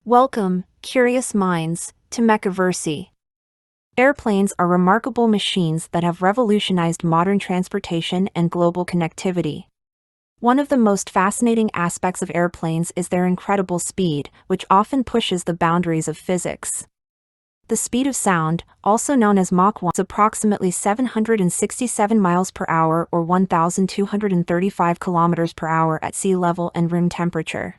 Welcome, curious minds, to Mechaversy. Airplanes are remarkable machines that have revolutionized modern transportation and global connectivity. One of the most fascinating aspects of airplanes is their incredible speed, which often pushes the boundaries of physics. The speed of sound, also known as Mach 1, is approximately 767 miles per hour or 1,235 kilometers per hour at sea level and room temperature.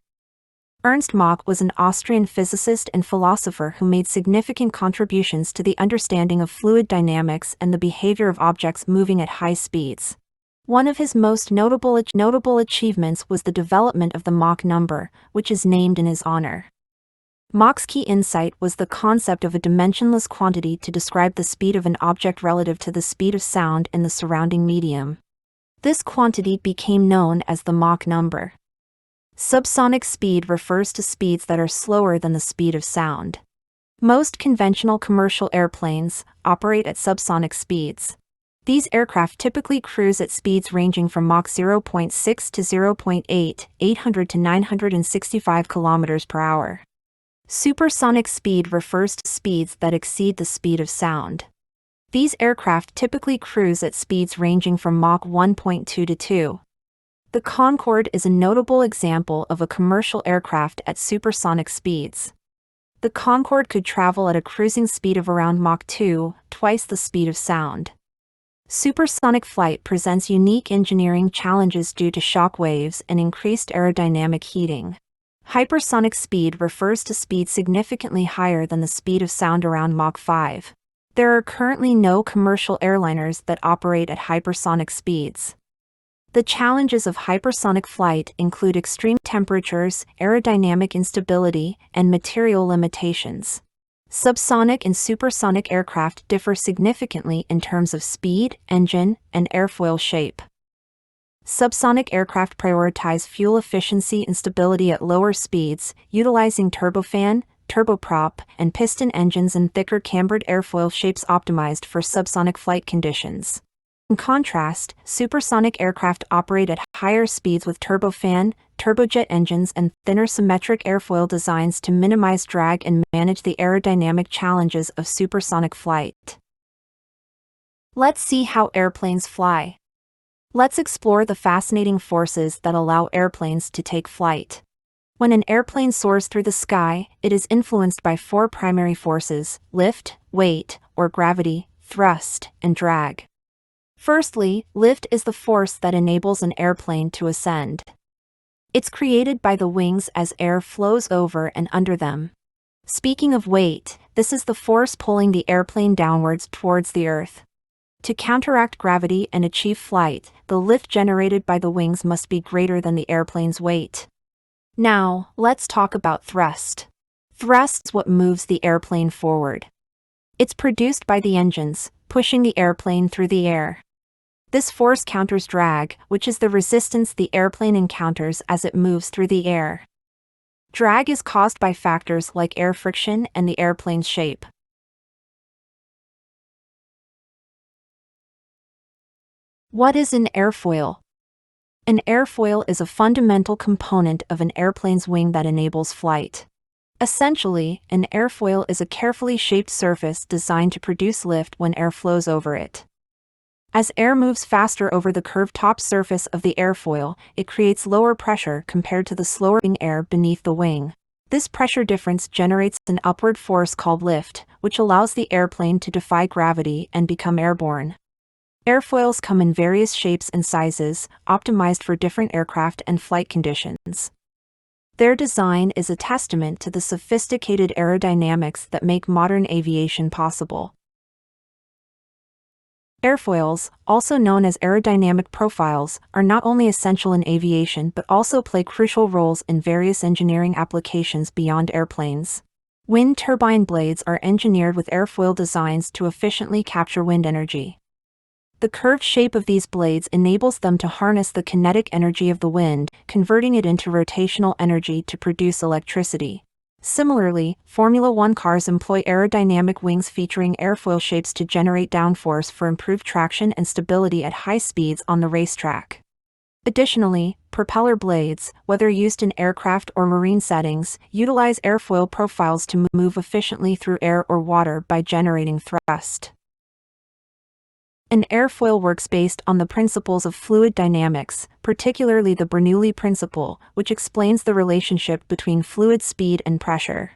Ernst Mach was an Austrian physicist and philosopher who made significant contributions to the understanding of fluid dynamics and the behavior of objects moving at high speeds. One of his most notable achievements was the development of the Mach number, which is named in his honor. Mach's key insight was the concept of a dimensionless quantity to describe the speed of an object relative to the speed of sound in the surrounding medium. This quantity became known as the Mach number. Subsonic speed refers to speeds that are slower than the speed of sound. Most conventional commercial airplanes operate at subsonic speeds. These aircraft typically cruise at speeds ranging from Mach 0.6 to 0.8, 800 to 965 km per hour. Supersonic speed refers to speeds that exceed the speed of sound. These aircraft typically cruise at speeds ranging from Mach 1.2 to 2. The Concorde is a notable example of a commercial aircraft at supersonic speeds. The Concorde could travel at a cruising speed of around Mach 2, twice the speed of sound. Supersonic flight presents unique engineering challenges due to shock waves and increased aerodynamic heating. Hypersonic speed refers to speed significantly higher than the speed of sound around Mach 5. There are currently no commercial airliners that operate at hypersonic speeds. The challenges of hypersonic flight include extreme temperatures, aerodynamic instability, and material limitations. Subsonic and supersonic aircraft differ significantly in terms of speed, engine, and airfoil shape. Subsonic aircraft prioritize fuel efficiency and stability at lower speeds, utilizing turbofan, turboprop, and piston engines and thicker cambered airfoil shapes optimized for subsonic flight conditions. In contrast, supersonic aircraft operate at higher speeds with turbofan, turbojet engines and thinner symmetric airfoil designs to minimize drag and manage the aerodynamic challenges of supersonic flight. Let's see how airplanes fly. Let's explore the fascinating forces that allow airplanes to take flight. When an airplane soars through the sky, it is influenced by four primary forces: lift, weight, or gravity, thrust, and drag. Firstly, lift is the force that enables an airplane to ascend. It's created by the wings as air flows over and under them. Speaking of weight, this is the force pulling the airplane downwards towards the earth. To counteract gravity and achieve flight, the lift generated by the wings must be greater than the airplane's weight. Now, let's talk about thrust. Thrust is what moves the airplane forward. It's produced by the engines, pushing the airplane through the air. This force counters drag, which is the resistance the airplane encounters as it moves through the air. Drag is caused by factors like air friction and the airplane's shape. What is an airfoil? An airfoil is a fundamental component of an airplane's wing that enables flight. Essentially, an airfoil is a carefully shaped surface designed to produce lift when air flows over it. As air moves faster over the curved top surface of the airfoil, it creates lower pressure compared to the slower air beneath the wing. This pressure difference generates an upward force called lift, which allows the airplane to defy gravity and become airborne. Airfoils come in various shapes and sizes, optimized for different aircraft and flight conditions. Their design is a testament to the sophisticated aerodynamics that make modern aviation possible. Airfoils, also known as aerodynamic profiles, are not only essential in aviation but also play crucial roles in various engineering applications beyond airplanes. Wind turbine blades are engineered with airfoil designs to efficiently capture wind energy. The curved shape of these blades enables them to harness the kinetic energy of the wind, converting it into rotational energy to produce electricity. Similarly, Formula One cars employ aerodynamic wings featuring airfoil shapes to generate downforce for improved traction and stability at high speeds on the racetrack. Additionally, propeller blades, whether used in aircraft or marine settings, utilize airfoil profiles to move efficiently through air or water by generating thrust. An airfoil works based on the principles of fluid dynamics, particularly the Bernoulli principle, which explains the relationship between fluid speed and pressure.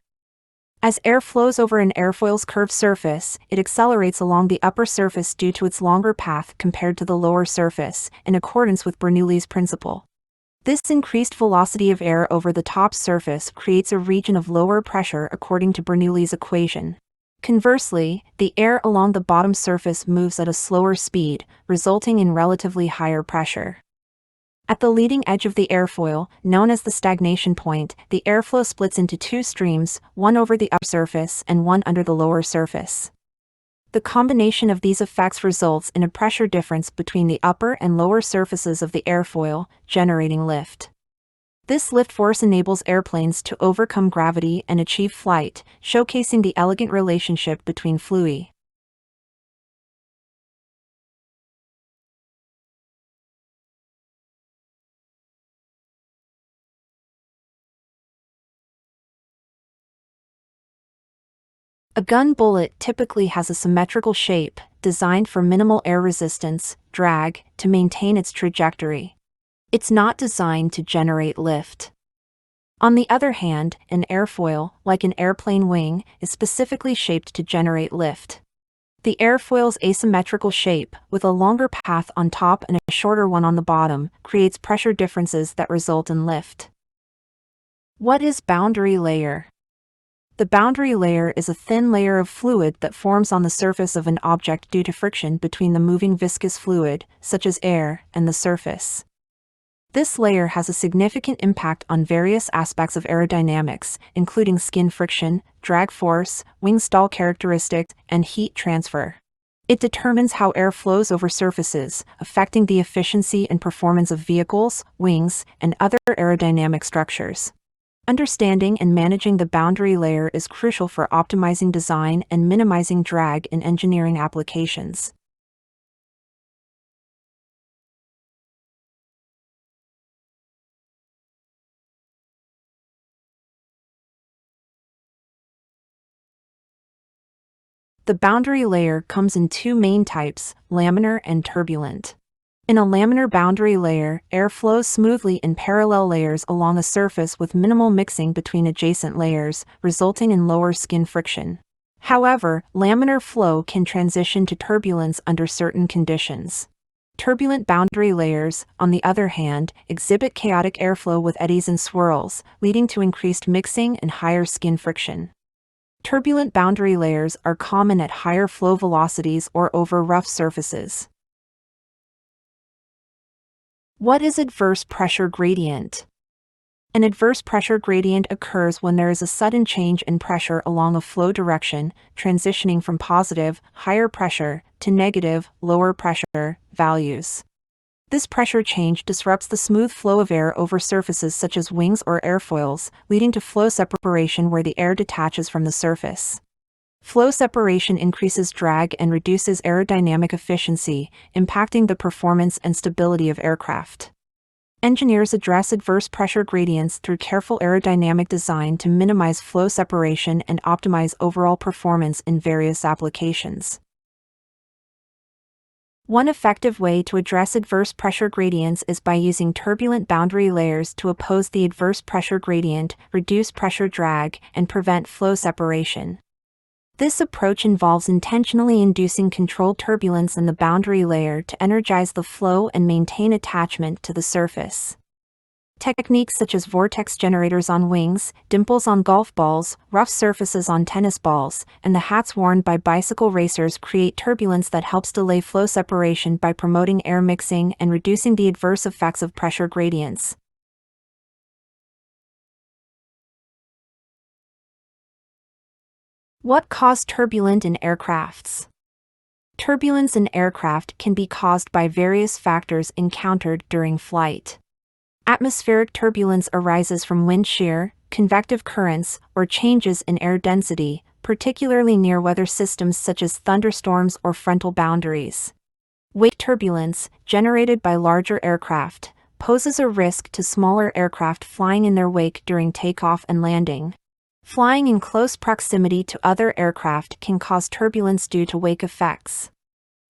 As air flows over an airfoil's curved surface, it accelerates along the upper surface due to its longer path compared to the lower surface, in accordance with Bernoulli's principle. This increased velocity of air over the top surface creates a region of lower pressure according to Bernoulli's equation. Conversely, the air along the bottom surface moves at a slower speed, resulting in relatively higher pressure. At the leading edge of the airfoil, known as the stagnation point, the airflow splits into two streams, one over the upper surface and one under the lower surface. The combination of these effects results in a pressure difference between the upper and lower surfaces of the airfoil, generating lift. This lift force enables airplanes to overcome gravity and achieve flight, showcasing the elegant relationship between fluid. A gun bullet typically has a symmetrical shape, designed for minimal air resistance, drag, to maintain its trajectory. It's not designed to generate lift. On the other hand, an airfoil, like an airplane wing, is specifically shaped to generate lift. The airfoil's asymmetrical shape, with a longer path on top and a shorter one on the bottom, creates pressure differences that result in lift. What is boundary layer? The boundary layer is a thin layer of fluid that forms on the surface of an object due to friction between the moving viscous fluid, such as air, and the surface. This layer has a significant impact on various aspects of aerodynamics, including skin friction, drag force, wing stall characteristics, and heat transfer. It determines how air flows over surfaces, affecting the efficiency and performance of vehicles, wings, and other aerodynamic structures. Understanding and managing the boundary layer is crucial for optimizing design and minimizing drag in engineering applications. The boundary layer comes in two main types, laminar and turbulent. In a laminar boundary layer, air flows smoothly in parallel layers along a surface with minimal mixing between adjacent layers, resulting in lower skin friction. However, laminar flow can transition to turbulence under certain conditions. Turbulent boundary layers, on the other hand, exhibit chaotic airflow with eddies and swirls, leading to increased mixing and higher skin friction. Turbulent boundary layers are common at higher flow velocities or over rough surfaces. What is adverse pressure gradient? An adverse pressure gradient occurs when there is a sudden change in pressure along a flow direction, transitioning from positive, higher pressure, to negative, lower pressure, values. This pressure change disrupts the smooth flow of air over surfaces such as wings or airfoils, leading to flow separation where the air detaches from the surface. Flow separation increases drag and reduces aerodynamic efficiency, impacting the performance and stability of aircraft. Engineers address adverse pressure gradients through careful aerodynamic design to minimize flow separation and optimize overall performance in various applications. One effective way to address adverse pressure gradients is by using turbulent boundary layers to oppose the adverse pressure gradient, reduce pressure drag, and prevent flow separation. This approach involves intentionally inducing controlled turbulence in the boundary layer to energize the flow and maintain attachment to the surface. Techniques such as vortex generators on wings, dimples on golf balls, rough surfaces on tennis balls, and the hats worn by bicycle racers create turbulence that helps delay flow separation by promoting air mixing and reducing the adverse effects of pressure gradients. What causes turbulence in aircrafts? Turbulence in aircraft can be caused by various factors encountered during flight. Atmospheric turbulence arises from wind shear, convective currents, or changes in air density, particularly near weather systems such as thunderstorms or frontal boundaries. Wake turbulence, generated by larger aircraft, poses a risk to smaller aircraft flying in their wake during takeoff and landing. Flying in close proximity to other aircraft can cause turbulence due to wake effects.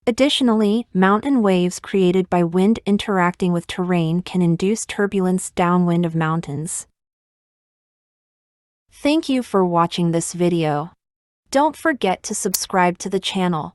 Additionally, mountain waves created by wind interacting with terrain can induce turbulence downwind of mountains. Thank you for watching this video. Don't forget to subscribe to the channel.